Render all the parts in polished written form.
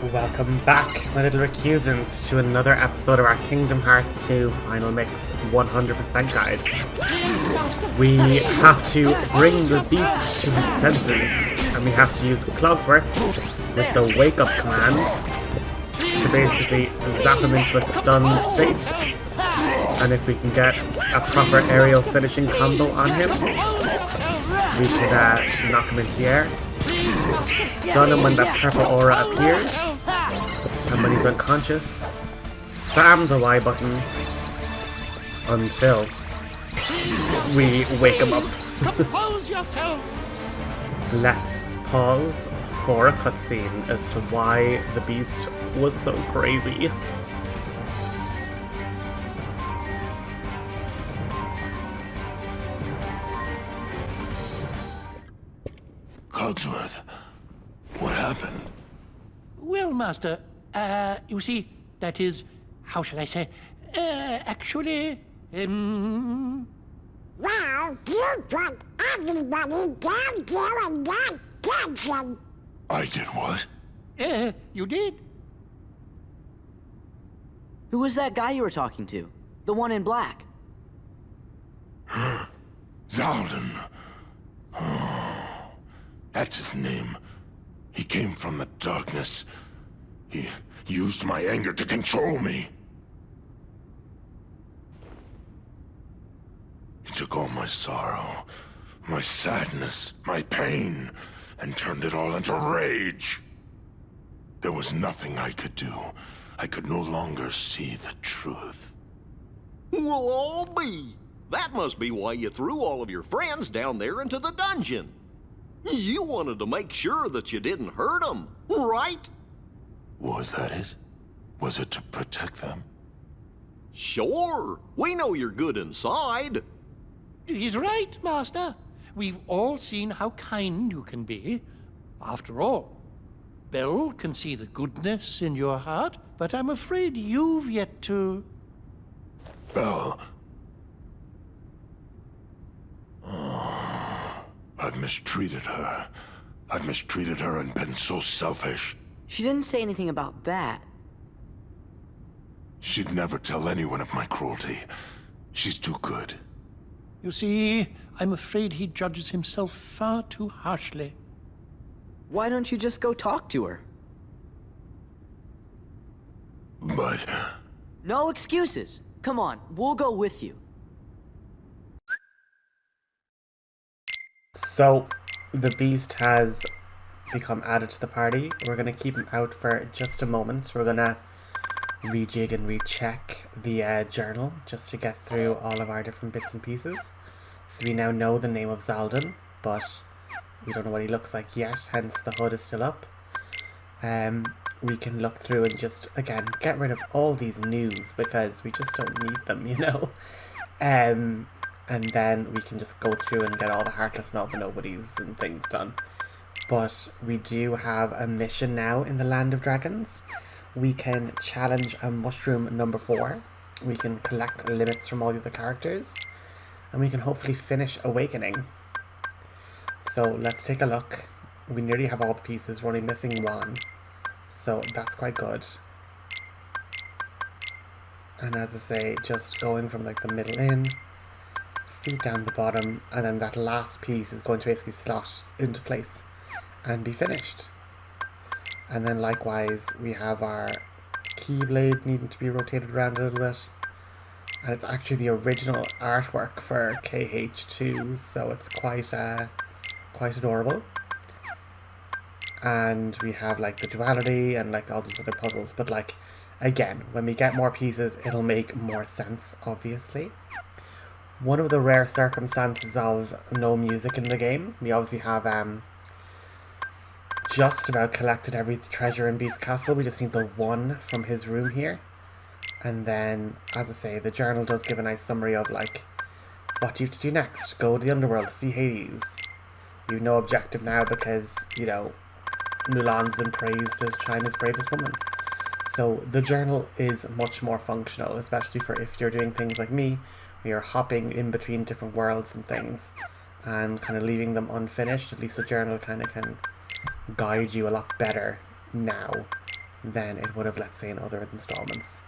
Welcome back, my little recusants, to another episode of our Kingdom Hearts 2 Final Mix 100% guide. We have to bring the beast to his senses, and we have to use Clogsworth with the Wake Up command to basically zap him into a stunned state. And if we can get a proper aerial finishing combo on him, we could knock him into the air, stun him when that purple aura appears, and when he's unconscious, spam the Y button until we wake him up. Compose yourself. Let's pause for a cutscene as to why the beast was so crazy. Cogsworth, what happened? Well, Master, you see, that is, how shall I say, actually, Well, you put everybody down there in that dungeon. I did what? you did. Who was that guy you were talking to? The one in black? Zaldin. That's his name. He came from the darkness. He used my anger to control me. He took all my sorrow, my sadness, my pain, and turned it all into rage. There was nothing I could do. I could no longer see the truth. We'll all be. That must be why you threw all of your friends down there into the dungeon. You wanted to make sure that you didn't hurt them, right? Was that it? Was it to protect them? Sure. We know you're good inside. He's right, Master. We've all seen how kind you can be. After all, Belle can see the goodness in your heart, but I'm afraid you've yet to... Belle. I've mistreated her. I've mistreated her and been so selfish. She didn't say anything about that. She'd never tell anyone of my cruelty. She's too good. You see, I'm afraid he judges himself far too harshly. Why don't you just go talk to her? But... No excuses. Come on, we'll go with you. So, the beast has become added to the party. We're going to keep him out for just a moment. We're going to rejig and recheck the journal just to get through all of our different bits and pieces. So we now know the name of Zaldin, but we don't know what he looks like yet, hence the hood is still up. We can look through and just, again, get rid of all these news because we just don't need them, you know? And then we can just go through and get all the heartless and all the nobodies and things done. But we do have a mission now in the Land of Dragons. We can challenge a mushroom number 4. We can collect limits from all the other characters. And we can hopefully finish Awakening. So let's take a look. We nearly have all the pieces. We're only missing one. So that's quite good. And as I say, just going from like the middle in, feet down the bottom, and then that last piece is going to basically slot into place and be finished. And then likewise we have our keyblade needing to be rotated around a little bit, and it's actually the original artwork for KH2, so it's quite adorable. And we have like the duality and like all these other puzzles, but like again, when we get more pieces it'll make more sense, obviously. One of the rare circumstances of no music in the game, we obviously have just about collected every treasure in Beast's Castle. We just need the one from his room here. And then, as I say, the journal does give a nice summary of like, what do you have to do next? Go to the underworld to see Hades. You've no objective now because, you know, Mulan's been praised as China's bravest woman. So the journal is much more functional, especially for if you're doing things like me, where you're hopping in between different worlds and things and kind of leaving them unfinished. At least the journal kind of can guide you a lot better now than it would have, let's say, in other installments.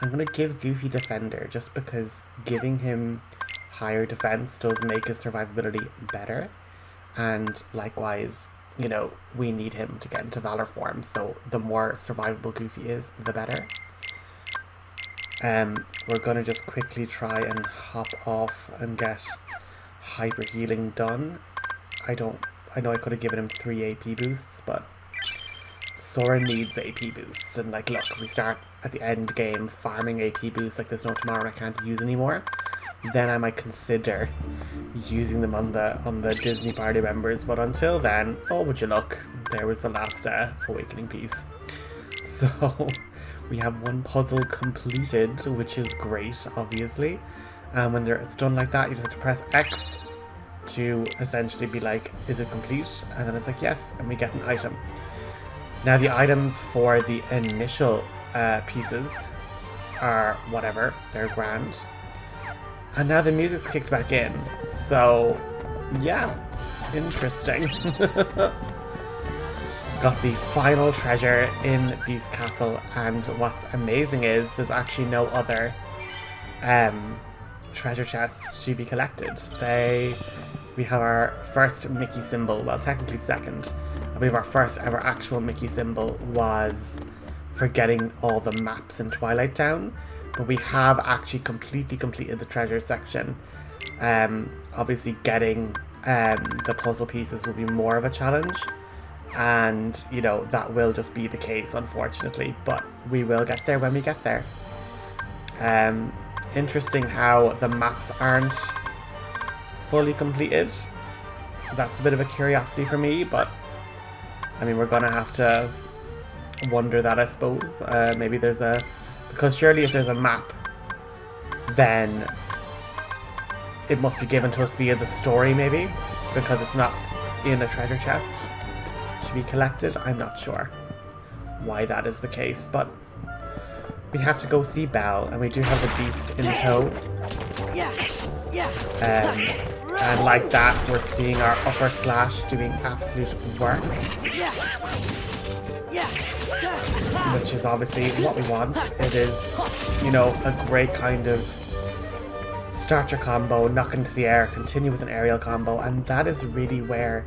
I'm going to give Goofy Defender just because giving him higher defense does make his survivability better. And likewise, you know, we need him to get into Valor form, so the more survivable Goofy is, the better. We're going to just quickly try and hop off and get hyper healing done. I know I could have given him 3 AP boosts, but Sora needs AP boosts. And like, look, we start at the end game farming AP boosts like there's no tomorrow and I can't use anymore. Then I might consider using them on the Disney party members. But until then, oh, would you look, there was the last awakening piece. So we have one puzzle completed, which is great, obviously. And when it's done like that, you just have to press X to essentially be like, is it complete? And then it's like, yes, and we get an item. Now the items for the initial pieces are whatever, they're grand. And now the music's kicked back in, so yeah, interesting. Got the final treasure in Beast Castle, and what's amazing is there's actually no other treasure chests to be collected. We have our first Mickey symbol, well, technically second. I believe our first ever actual Mickey symbol was for getting all the maps in Twilight Town, but we have actually completely completed the treasure section. Obviously getting the puzzle pieces will be more of a challenge, and you know, that will just be the case, unfortunately, but we will get there when we get there. Interesting how the maps aren't fully completed. That's a bit of a curiosity for me, but I mean, we're gonna have to wonder that, I suppose. Maybe there's because surely if there's a map, then it must be given to us via the story, maybe, because it's not in a treasure chest to be collected. I'm not sure why that is the case, but we have to go see Belle, and we do have the Beast in tow. And like that, we're seeing our upper slash doing absolute work, which is obviously what we want. It is, you know, a great kind of start your combo, knock into the air, continue with an aerial combo, and that is really where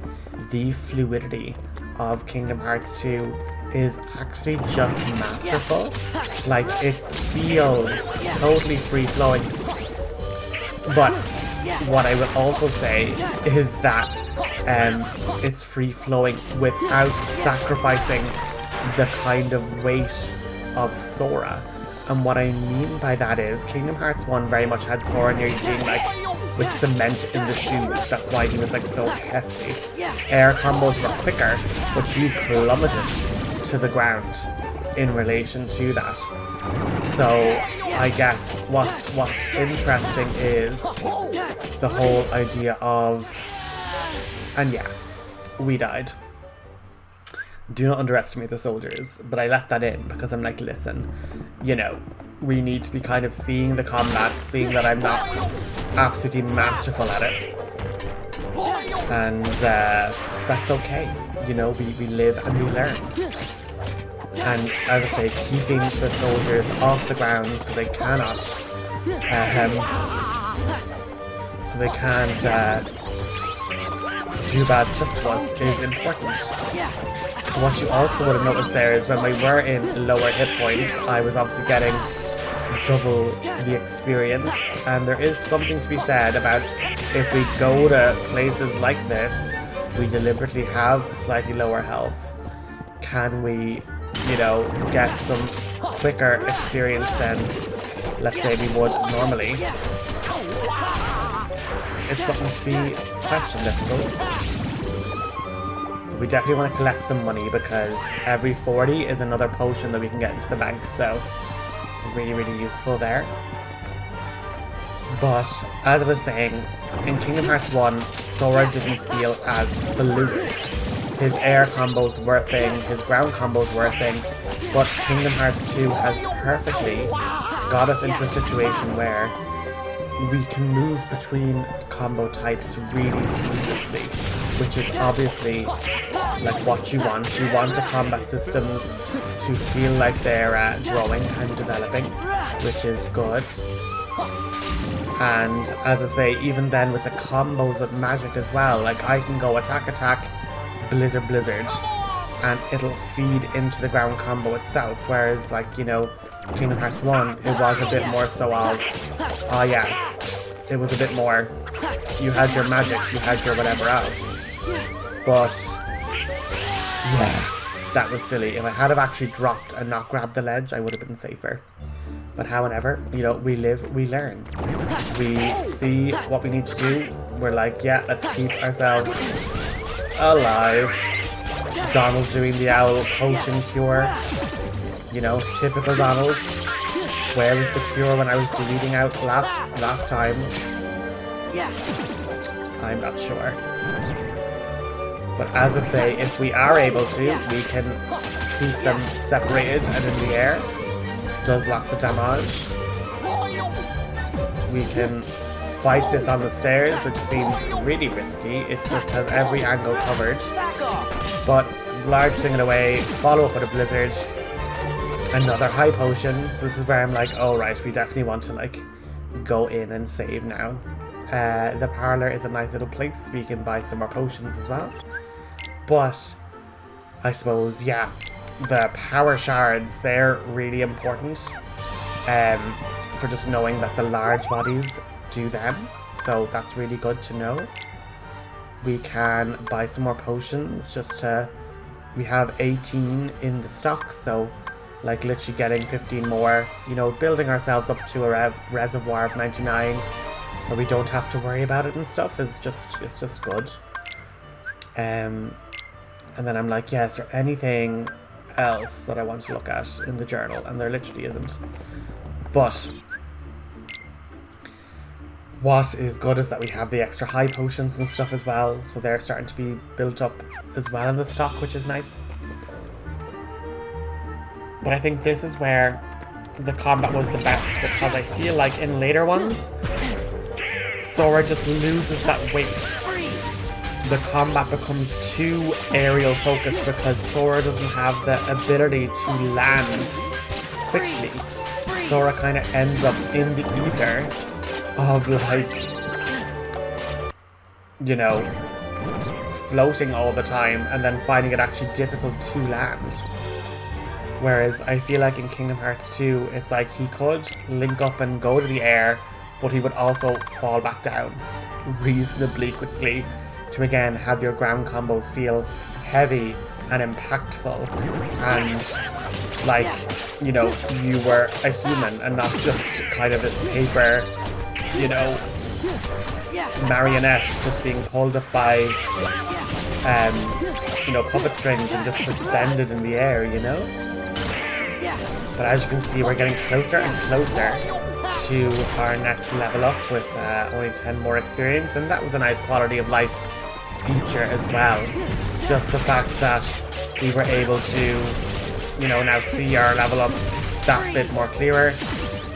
the fluidity of Kingdom Hearts 2 is actually just masterful. Like, it feels totally free-flowing, but what I will also say is that it's free-flowing without sacrificing the kind of weight of Sora. And what I mean by that is Kingdom Hearts 1 very much had Sora nearly being like with cement in the shoes. That's why he was like so hefty. Air combos were quicker, but you plummeted to the ground in relation to that. So I guess what's interesting is the whole idea of, and yeah, we died. Do not underestimate the soldiers, but I left that in because I'm like, listen, you know, we need to be kind of seeing the combat, seeing that I'm not absolutely masterful at it. And that's okay. You know, we live and we learn. And as I say, keeping the soldiers off the ground so they cannot, so they can't do bad stuff to us is important. What you also would have noticed there is when we were in lower hit points, I was obviously getting double the experience, and there is something to be said about if we go to places like this, we deliberately have slightly lower health. Can we, you know, get some quicker experience than, let's say, we would normally? It's something to be questioned, I suppose. We definitely want to collect some money because every 40 is another potion that we can get into the bank, so really, really useful there. But as I was saying, in Kingdom Hearts 1, Sora didn't feel as fluid. His air combos were a thing, his ground combos were a thing, but Kingdom Hearts 2 has perfectly got us into a situation where we can move between combo types really seamlessly, which is obviously like what you want. You want the combat systems to feel like they're growing and developing, which is good. And as I say, even then with the combos with magic as well, like I can go attack, attack, blizzard, blizzard, and it'll feed into the ground combo itself. Whereas, like, you know, Kingdom Hearts 1, it was a bit more so of, oh yeah, it was a bit more, you had your magic, you had your whatever else. But, yeah, that was silly. If I had have actually dropped and not grabbed the ledge, I would have been safer. But however, you know, we live, we learn. We see what we need to do. We're like, yeah, let's keep ourselves alive. Donald's doing the owl potion cure. You know, typical Donald. Where was the cure when I was bleeding out last time? Yeah. I'm not sure. But as I say, if we are able to, we can keep them separated and in the air. Does lots of damage. We can fight this on the stairs, which seems really risky. It just has every angle covered. But large swing it away, follow up with a blizzard, another high potion. So this is where I'm like, oh right, we definitely want to like go in and save now. The parlor is a nice little place. We can buy some more potions as well. But I suppose, yeah, the power shards, they're really important for just knowing that the large bodies do them. So that's really good to know. We can buy some more potions just to... We have 18 in the stock, so like literally getting 15 more, you know, building ourselves up to a reservoir of 99 where we don't have to worry about it and stuff is just, it's just good. And then I'm like, yeah, is there anything else that I want to look at in the journal? And there literally isn't. But what is good is that we have the extra high potions and stuff as well, so they're starting to be built up as well in the stock, which is nice. But I think this is where the combat was the best, because I feel like in later ones, Sora just loses that weight. The combat becomes too aerial focused because Sora doesn't have the ability to land quickly. Sora kind of ends up in the ether of like, you know, floating all the time and then finding it actually difficult to land. Whereas I feel like in Kingdom Hearts 2, it's like he could link up and go to the air, but he would also fall back down reasonably quickly to again have your ground combos feel heavy and impactful and like, you know, you were a human and not just kind of this paper, you know, marionette just being pulled up by, you know, puppet strings and just suspended in the air, you know? But as you can see, we're getting closer and closer to our next level up with only 10 more experience, and that was a nice quality of life feature as well. Just the fact that we were able to, you know, now see our level up that bit more clearer,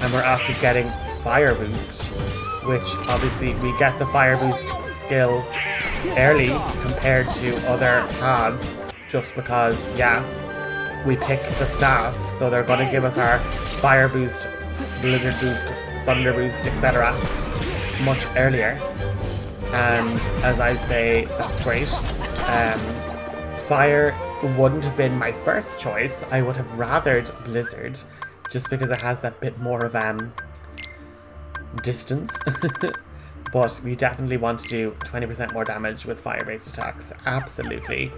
and we're after getting fire boost, which obviously we get the fire boost skill early compared to other paths, just because, yeah, we pick the staff, so they're going to give us our fire boost, blizzard boost, thunder boost, etc. much earlier. And as I say, that's great. Fire wouldn't have been my first choice. I would have rathered blizzard, just because it has that bit more of distance. But we definitely want to do 20% more damage with fire-based attacks, absolutely.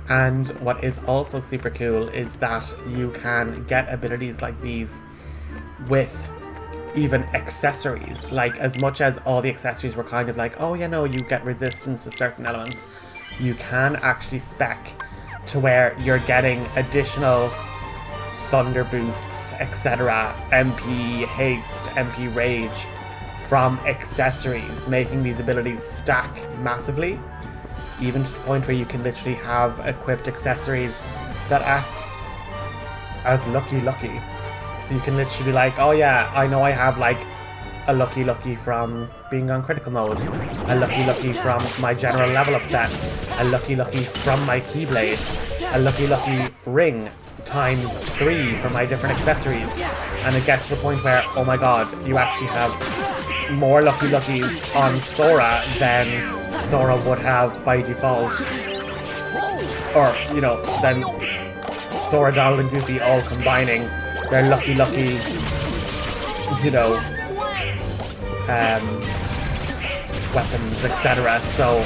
And what is also super cool is that you can get abilities like these with even accessories. Like, as much as all the accessories were kind of like, oh yeah, no, you get resistance to certain elements, you can actually spec to where you're getting additional thunder boosts, etc., MP haste, MP rage from accessories, making these abilities stack massively, even to the point where you can literally have equipped accessories that act as lucky. So you can literally be like, oh yeah, I know I have like a lucky from being on critical mode, a lucky from my general level up set, a lucky from my keyblade, a lucky ring, ×3 for my different accessories. And it gets to the point where, oh my god, you actually have more Lucky Luckies on Sora than Sora would have by default. Or, you know, than Sora, Donald, and Goofy all combining their Lucky Lucky, you know, weapons, etc. So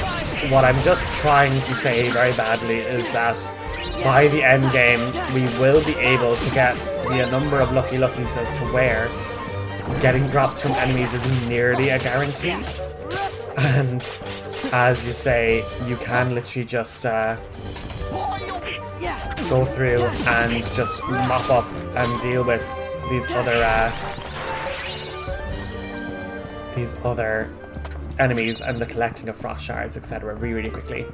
what I'm just trying to say very badly is that by the end game we will be able to get the number of Lucky Luckies as to where getting drops from enemies is nearly a guarantee. And as you say, you can literally just go through and just mop up and deal with these other enemies and the collecting of frost shards, etc. really quickly.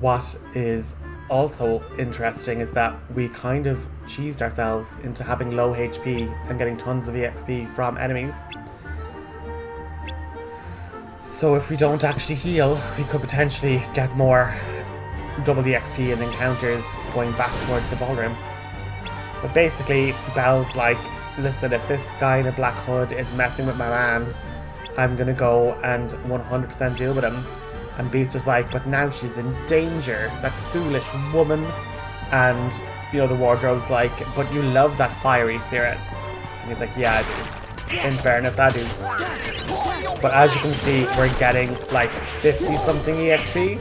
What is also interesting is that we kind of cheesed ourselves into having low HP and getting tons of EXP from enemies. So if we don't actually heal, we could potentially get more double EXP in encounters going back towards the ballroom. But basically, Belle's like, listen, if this guy in a black hood is messing with my man, I'm gonna go and 100% deal with him. And Beast is like, but now she's in danger, that foolish woman. And, you know, the wardrobe's like, but you love that fiery spirit. And he's like, yeah, I do. In fairness, I do. But as you can see, we're getting like 50 something EXP.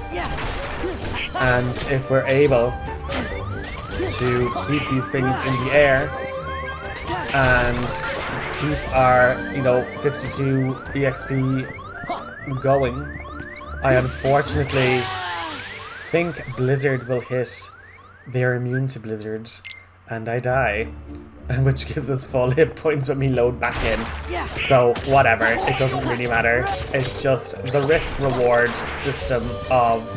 And if we're able to keep these things in the air and keep our, you know, 52 EXP going, I unfortunately think Blizzard will hit. They're immune to Blizzard, and I die. Which gives us full hit points when we load back in. So, whatever, it doesn't really matter. It's just the risk-reward system of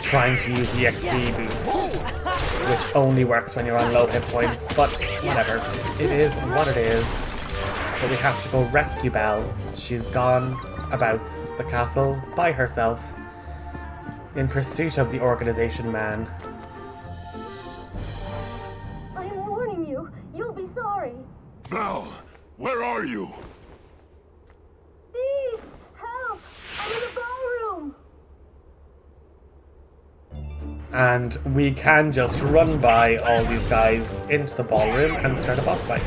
trying to use the XP boost, which only works when you're on low hit points, but whatever. It is what it is. But we have to go rescue Belle. She's gone about the castle by herself in pursuit of the organization man. I am warning you. You'll be sorry. Belle, where are you? Beast! Help! I'm in the ballroom! And we can just run by all these guys into the ballroom and start a boss fight.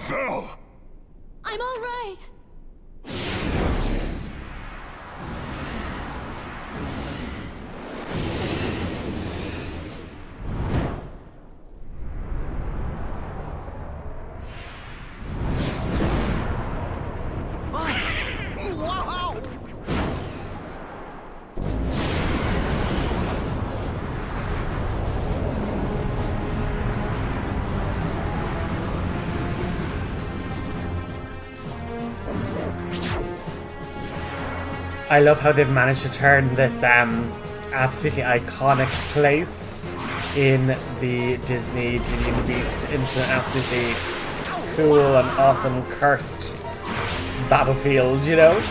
Belle! I'm all right! Wow! I love how they've managed to turn this absolutely iconic place in the Disney Beauty and the Beast into an absolutely cool and awesome cursed battlefield, you know?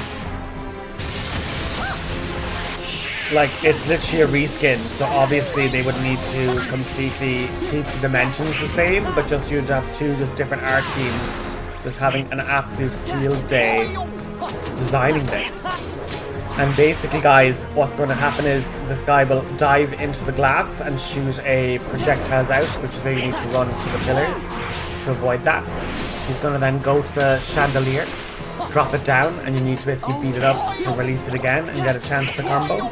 Like, it's literally a reskin, so obviously they would need to completely keep the dimensions the same, but just you'd have two just different art teams just having an absolute field day designing this. And basically, guys, what's going to happen is this guy will dive into the glass and shoot a projectiles out, which is where you need to run to the pillars to avoid that. He's going to then go to the chandelier, drop it down, and you need to basically beat it up to release it again and get a chance to combo.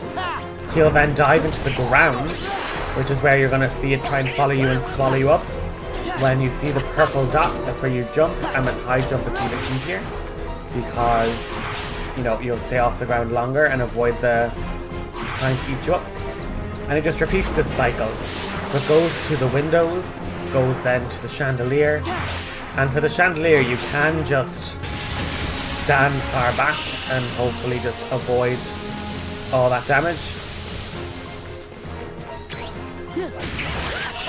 He'll then dive into the ground, which is where you're going to see it try and follow you and swallow you up. When you see the purple dot, that's where you jump, and with high jump it's even easier because, you know, you'll stay off the ground longer and avoid the trying to eat you up. And it just repeats this cycle. So it goes to the windows, goes then to the chandelier, and for the chandelier you can just stand far back and hopefully just avoid all that damage.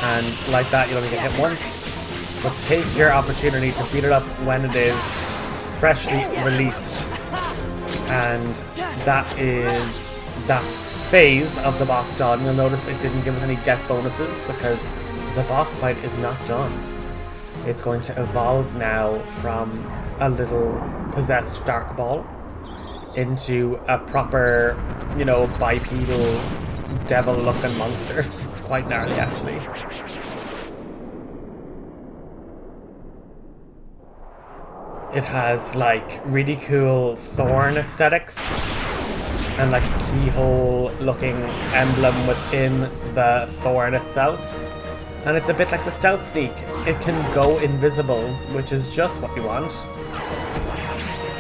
And like that you'll only get hit once. But take your opportunity to beat it up when it is freshly released. And that is that phase of the boss done. You'll notice it didn't give us any get bonuses because the boss fight is not done. It's going to evolve now from a little possessed dark ball into a proper, you know, bipedal devil looking monster. It's quite gnarly actually. It has like really cool thorn aesthetics and like a keyhole looking emblem within the thorn itself. And it's a bit like the stealth sneak. It can go invisible, which is just what we want.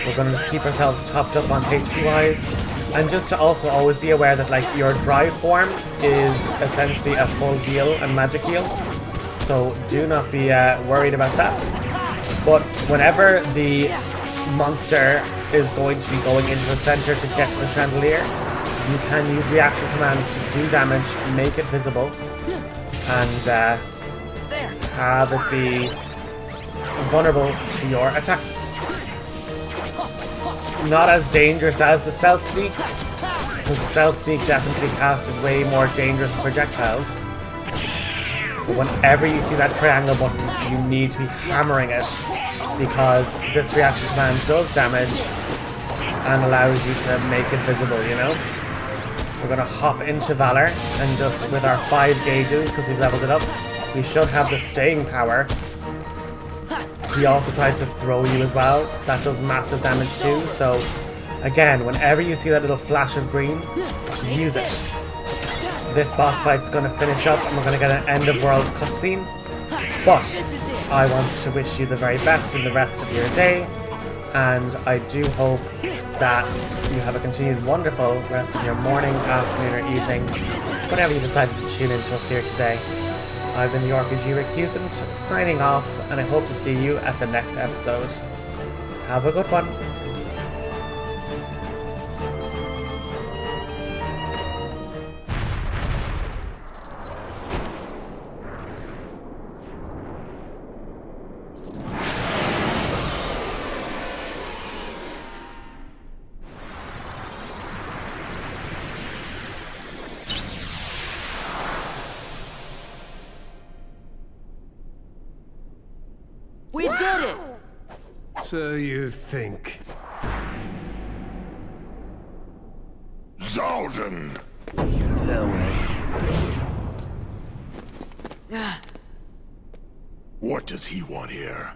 We're going to just keep ourselves topped up on HP wise. And just to also always be aware that like your drive form is essentially a full heal and magic heal. So do not be worried about that. But whenever the monster is going to be going into the center to get to the chandelier, you can use reaction commands to do damage, make it visible, and have it be vulnerable to your attacks. Not as dangerous as the stealth sneak, because the stealth sneak definitely casted way more dangerous projectiles. But whenever you see that triangle button, you need to be hammering it, because this reaction command does damage and allows you to make it visible, you know? We're going to hop into Valor, and just with our 5 gauges, because we've leveled it up, we should have the staying power. He also tries to throw you as well. That does massive damage too, so again, whenever you see that little flash of green, use it. This boss fight's going to finish up and we're going to get an end of world cutscene. But I want to wish you the very best in the rest of your day, and I do hope that you have a continued wonderful rest of your morning, afternoon, or evening, whenever you decided to tune in to us here today. I've been the RPG Recusant, signing off, and I hope to see you at the next episode. Have a good one. We did it! So you think. Zaldin! What does he want here?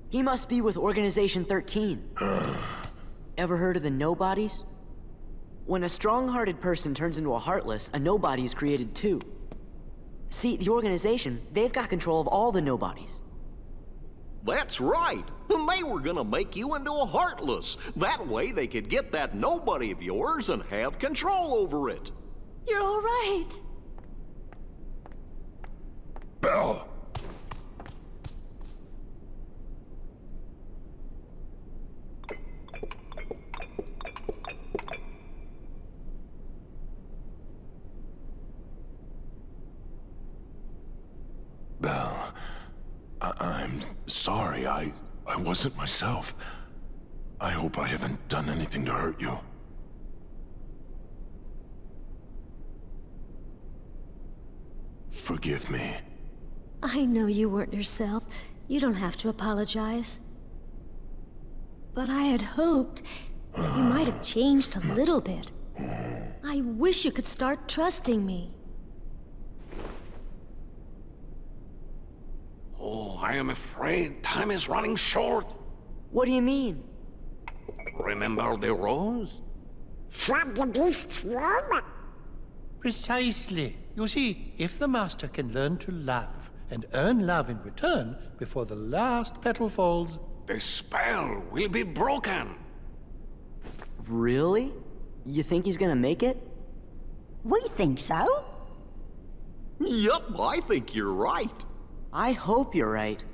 He must be with Organization 13. Ever heard of the Nobodies? When a strong-hearted person turns into a heartless, a nobody is created too. See, the organization, they've got control of all the nobodies. That's right. They were gonna make you into a heartless. That way they could get that nobody of yours and have control over it. You're all right. Belle! Belle, I'm sorry. I wasn't myself. I hope I haven't done anything to hurt you. Forgive me. I know you weren't yourself. You don't have to apologize. But I had hoped that you might have changed a little bit. I wish you could start trusting me. Oh, I am afraid time is running short. What do you mean? Remember the rose? From the Beast's room? Precisely. You see, if the master can learn to love and earn love in return before the last petal falls... The spell will be broken. Really? You think he's gonna make it? We think so. Yup, I think you're right. I hope you're right.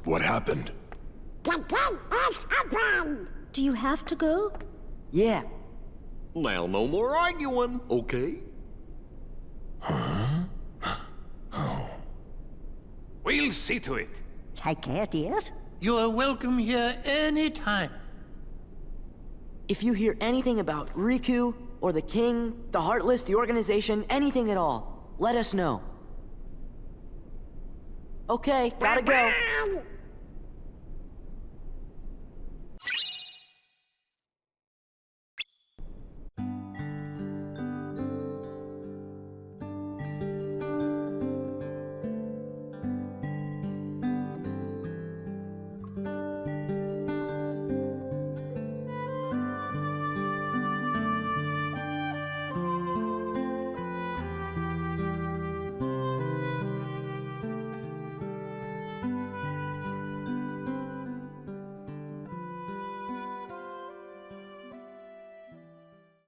What happened? The king is open! Do you have to go? Yeah. Now, no more arguing, okay? We'll see to it. Take care, dears. You are welcome here any time. If you hear anything about Riku, or the king, the Heartless, the organization, anything at all, let us know. Okay, gotta go. Bye!